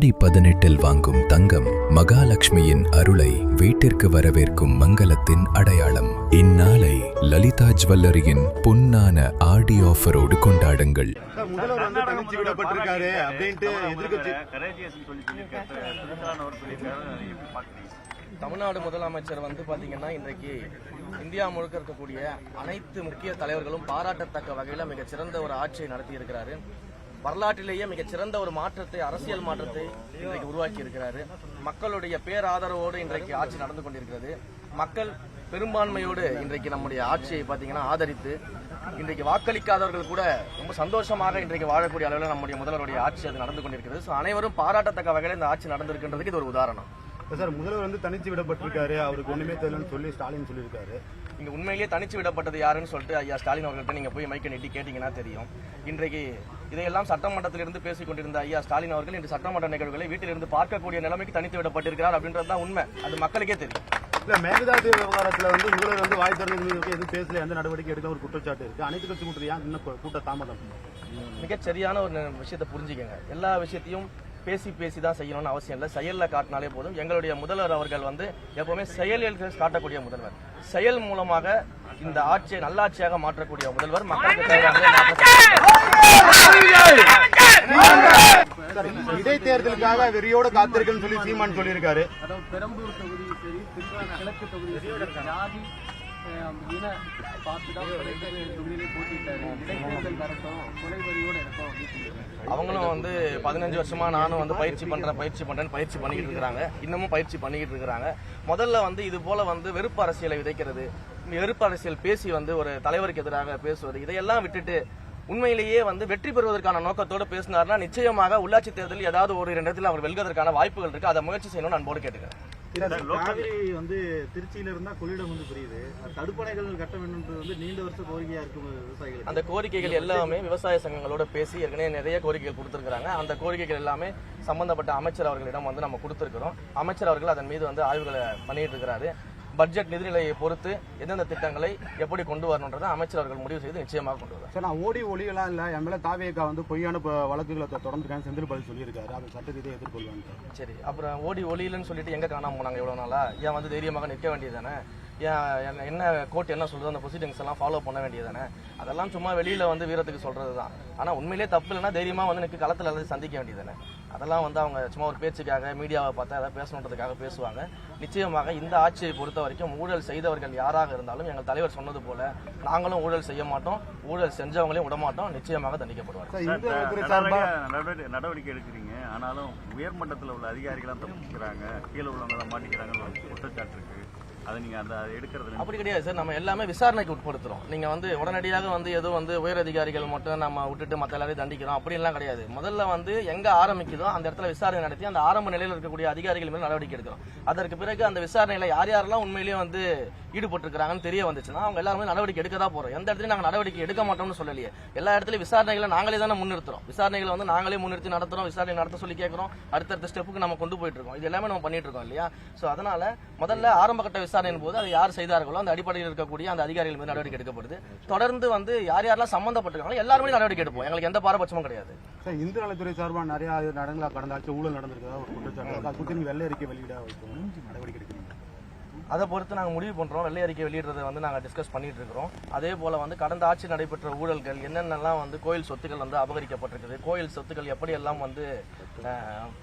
ஆடி 18 வாங்கும் தங்கம் மகாலட்சுமியின் அருளை வீட்டிற்கு வரவேற்கும் மங்களத்தின் அடையாளம். இந்நாளை லலிதா ஜுவல்லரியின் பொன்னான ஆடி ஆஃபரோடு கொண்டாடுங்கள். தமிழ்நாடு முதலமைச்சர் பாத்தீங்கன்னா இன்றைக்கு இந்தியா முழுக்க இருக்கக்கூடிய அனைத்து முக்கிய தலைவர்களும் பாராட்டத்தக்க வகையில் மிகச்சிறந்த ஒரு ஆட்சியை நடத்தி இருக்கிறாரு. வரலாற்றிலேயே மிகச்சிறந்த ஒரு மாற்றத்தை, அரசியல் மாற்றத்தை இன்றைக்கு உருவாக்கி இருக்கிறாரு. மக்களுடைய பேராதரவோடு இன்றைக்கு ஆட்சி நடந்து கொண்டிருக்கிறது. மக்கள் பெரும்பான்மையோடு இன்றைக்கு நம்முடைய ஆட்சியை பாத்தீங்கன்னா ஆதரித்து இன்றைக்கு வாக்களிக்காதவர்கள் கூட ரொம்ப சந்தோஷமாக இன்றைக்கு வாழக்கூடிய அளவில் நம்முடைய முதல்வருடைய ஆட்சி அது நடந்து கொண்டிருக்கிறது. அனைவரும் பாராட்டத்தக்க வகையில் இந்த ஆட்சி நடந்திருக்கின்றதுக்கு இது ஒரு உதாரணம். சார், முதல்வர் தனிச்சு விடப்பட்டிருக்காரு, அவருக்கு ஒண்ணுமே தெரியலன்னு சொல்லி ஸ்டாலின் சொல்லியிருக்காரு. இங்க உண்மையிலேயே தனிச்சு விடப்பட்டது யாருன்னு சொல்லிட்டு ஐயா ஸ்டாலின் அவர்கள்ட்ட நீங்க போய் மைக்க நீட்டி கேட்டீங்கன்னா தெரியும். இன்றைக்கு இதையெல்லாம் சட்டமன்றத்திலிருந்து பேசிக் கொண்டிருந்த ஐயா ஸ்டாலின் அவர்கள் இன்று சட்டமன்ற நிகழ்வுகளை வீட்டிலிருந்து பார்க்கக்கூடிய நிலைமைக்கு தனித்து விடப்பட்டிருக்கிறார் அப்படின்றதுதான் உண்மை. அது மக்களுக்கே தெரியும். இல்ல, மேகதாது விவகாரத்துல முதல்வர் வாய் திறந்து எதுவும் பேசல, எந்த நடவடிக்கை எடுக்க ஒரு குற்றச்சாட்டு இருக்கு. அனைத்து கட்சி கூட்டம் ஏன் இன்னும் கூட்ட தாமதம்? மிகச் சரியான ஒரு விஷயத்தை புரிஞ்சுக்கங்க. எல்லா விஷயத்தையும் பேசி தான் செய்யணும்னு அவசியம் இல்லை, செயல்ல காட்டினாலே போதும். எங்களுடைய முதல்வர் அவர்கள் எப்பவுமே செயலில் காட்டக்கூடிய முதல்வர், செயல் மூலமாக இந்த ஆட்சியை நல்லாட்சியாக மாற்றக்கூடிய முதல்வர், மக்களுக்கு இடைத்தேர்தலுக்காக வெறியோட காத்திருக்குன்னு சொல்லி சீமான் சொல்லியிருக்காரு. பெரம்பூர் தொகுதி சரி, கிழக்கு தொகுதி இன பார்த்துதான் தொகுதியிலே போட்டிட்டாரு. இடைத்தேர்தல் வரட்டும், கொலைவரியோட இருக்கும் அப்படின்னு அவங்களும் 15 வருஷமா நானும் பயிற்சி பண்ணிக்கிட்டு இருக்கிறாங்க. இன்னமும் பயிற்சி பண்ணிக்கிட்டு இருக்கிறாங்க. முதல்ல இது போல வெறுப்பு அரசியலை விதைக்கிறது, வெறுப்பு அரசியல் பேசி ஒரு தலைவருக்கு எதிராக பேசுவது, இதையெல்லாம் விட்டுட்டு உண்மையிலேயே வெற்றி பெறுவதற்கான நோக்கத்தோடு பேசினார்னா நிச்சயமாக உள்ளாட்சி தேர்தலில் ஏதாவது ஒரு 2 இடத்துல அவர் வெல்வதற்கான வாய்ப்புகள் இருக்கு. அதை முயற்சி செய்யணும்னு அன்போடு கேட்டுக்கிறேன். காவிரி திருச்சியில இருந்தா கொள்ளிடம் புரியுது, தடுப்பணைகள் கட்ட வேண்டும் நீண்ட வருஷ கோரிக்கையா இருக்கும் விவசாயிகள். அந்த கோரிக்கைகள் எல்லாமே விவசாய சங்கங்களோட பேசி ஏற்கனவே நிறைய கோரிக்கைகள் கொடுத்திருக்கிறாங்க. அந்த கோரிக்கைகள் எல்லாமே சம்பந்தப்பட்ட அமைச்சர் அவர்களிடம் நம்ம கொடுத்திருக்கிறோம். அமைச்சர் அவர்கள் அதன் மீது ஆய்வுகளை பண்ணிட்டு இருக்கிறாரு. பட்ஜெட் நிதிநிலையை பொறுத்து எந்தெந்த திட்டங்களை எப்படி கொண்டு வரணுன்றதை அமைச்சர் அவர்கள் முடிவு செய்து நிச்சயமாக கொண்டு வருவார். சார், நான் ஒளியெல்லாம் இல்ல, என் மேல தாவேக்கா பொய்யான வழக்குகளை தொடர்ந்து செந்தில் பாலாஜி சொல்லியிருக்காரு. அதை சட்ட ரீதியை எதிர்கொள்வாங்க. சரி, அப்புறம் ஒளியிலன்னு சொல்லிட்டு எங்க காணாம போனாங்க இவ்வளவு நாளா? ஏன் தைரியமாக நிற்க வேண்டியதானே? ஏன் என்ன கோர்ட் என்ன சொல்றது, அந்த ப்ரொசீடிங்ஸ் எல்லாம் ஃபாலோ பண்ண வேண்டியதானே? அதெல்லாம் சும்மா வெளியில வீரத்துக்கு சொல்றது தான். ஆனா உண்மையிலே தப்பு இல்லைன்னா தைரியமா நிற்கு களத்துல இருந்து சந்திக்க வேண்டியதானே? அதெல்லாம் அவங்க சும்மா ஒரு பேச்சுக்காக, மீடியாவை பார்த்தா அதை பேசணுன்றதுக்காக பேசுவாங்க. நிச்சயமாக இந்த ஆட்சியை பொறுத்த வரைக்கும் ஊழல் செய்தவர்கள் யாராக இருந்தாலும் எங்கள் தலைவர் சொன்னது போல நாங்களும் ஊழல் செய்ய மாட்டோம், ஊழல் செஞ்சவங்களையும் விடமாட்டோம், நிச்சயமாக தண்டிக்கப்படுவார்கள். நடவடிக்கை எடுக்கிறீங்க, ஆனாலும் உயர்மட்டத்தில் உள்ள அதிகாரிகள் தப்பிக்கிறாங்க, கீழே உள்ளவங்க மாட்டிக்கிறாங்க குற்றச்சாட்டு இருக்கு. அதை நீங்க எடுக்கிறது அப்படி கிடையாது சார். நம்ம எல்லாமே விசாரணைக்கு உட்படுத்துறோம். நீங்க உடனடியாக எதுவும் உயர் அதிகாரிகள் மட்டும் நம்ம விட்டுட்டு மற்ற எல்லாரையும் தண்டிக்கிறோம் அப்படின்லாம் கிடையாது. முதல்ல எங்க ஆரம்பிக்குதோ அந்த இடத்துல விசாரணை நடத்தி அந்த ஆரம்ப நிலையில் இருக்கக்கூடிய அதிகாரிகள் மேல நடவடிக்கை எடுக்கிறோம். அதற்கு பிறகு அந்த விசாரணையில யார் யாரெல்லாம் உண்மையிலேயே ஈடுபட்டிருக்கிறாங்கன்னு தெரிய வந்துச்சுன்னா அவங்க எல்லாருமே நடவடிக்கை எடுக்க தான் போறோம். எந்த இடத்துலயும் நாங்க நடவடிக்கை எடுக்க மாட்டோம்னு சொல்லலையே. எல்லா இடத்துலயும் விசாரணைகளை நாங்களே தானே முன்னிறுத்துறோம். விசாரணைகளை நாங்களே முன்னிறுத்தி நடத்துறோம். விசாரணை நடத்த சொல்லி கேட்கிறோம். அடுத்தடுத்த ஸ்டெப்புக்கு நம்ம கொண்டு போயிட்டு இருக்கோம். இது எல்லாமே நம்ம பண்ணிட்டு இருக்கோம் இல்லையா? சோ அதனால முதல்ல ஆரம்ப கட்ட விசாரணையின் போது அதை யார் செய்தார்களோ அந்த அடிப்படையில் இருக்கக்கூடிய அந்த அதிகாரிகள் மீது நடவடிக்கை எடுக்கப்படுது. தொடர்ந்து யார் யாரெல்லாம் சம்பந்தப்பட்டிருக்காங்களோ எல்லாருமே நடவடிக்கை எடுப்போம். எங்களுக்கு எந்த பாரபட்சமும் கிடையாது. இந்து நலத்துறை சார்பாக நிறைய நடங்களா கடந்த ஆட்சி ஊழல் நடந்திருக்கிறதா ஒரு குற்றச்சாட்டு. வெள்ளை அறிக்கை வெளியிட நடவடிக்கை எடுக்கணும். அதை பொறுத்து நாங்கள் முடிவு பண்றோம். வெள்ளை அறிக்கை வெளியிடுறதை நாங்கள் டிஸ்கஸ் பண்ணிட்டு இருக்கிறோம். அதே போல கடந்த ஆட்சி நடைபெற்ற ஊழல்கள் என்னென்னலாம் கோயில் சொத்துக்கள் அபகரிக்கப்பட்டிருக்குது, கோயில் சொத்துக்கள் எப்படியெல்லாம்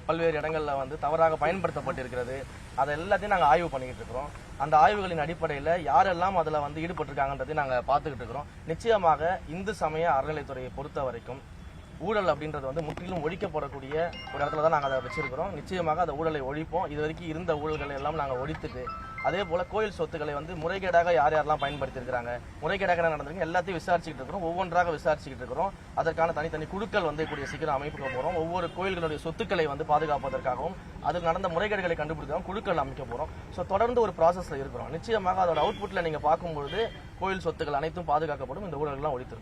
பல்வேறு இடங்கள்ல தவறாக பயன்படுத்தப்பட்டிருக்கிறது, அதை எல்லாத்தையும் நாங்கள் ஆய்வு பண்ணிக்கிட்டு இருக்கிறோம். அந்த ஆய்வுகளின் அடிப்படையில் யாரெல்லாம் அதில் ஈடுபட்டிருக்காங்கன்றதையும் நாங்கள் பார்த்துக்கிட்டு இருக்கிறோம். நிச்சயமாக இந்து சமய அறநிலைத்துறையை பொறுத்த வரைக்கும் ஊழல் அப்படின்றது முற்றிலும் ஒழிக்கப்படக்கூடிய ஒரு இடத்துல தான் நாங்கள் அதை வச்சிருக்கிறோம். நிச்சயமாக அந்த ஊழலை ஒழிப்போம். இது வரைக்கும் இருந்த ஊழல்களை எல்லாம் நாங்கள் ஒழித்துட்டு அதே போல கோயில் சொத்துக்களை முறைகேடாக யார் யாரெல்லாம் பயன்படுத்தியிருக்கிறாங்க, முறைகேடாக என்ன நடந்திருக்கு எல்லாத்தையும் விசாரிச்சுக்கிட்டு இருக்கிறோம். ஒவ்வொன்றாக விசாரிச்சுக்கிட்டு இருக்கிறோம். அதற்கான தனித்தனி குழுக்கள் கூடிய சீக்கிரம் அமைக்க போறோம். ஒவ்வொரு கோயில்களுடைய சொத்துக்களை பாதுகாப்பதற்காகவும் அதில் நடந்த முறைகேடுகளை கண்டுபிடிக்கவும் குழுக்கள் அமைக்க போறோம். ஸோ தொடர்ந்து ஒரு ப்ராசஸ்ல இருக்கிறோம். நிச்சயமாக அதோட அவுட்புட்ல நீங்க பார்க்கும்போது கோயில் சொத்துக்கள் அனைத்தும் பாதுகாக்கப்படும். இந்த ஊழல்கள்லாம் ஒழித்திருக்கும்.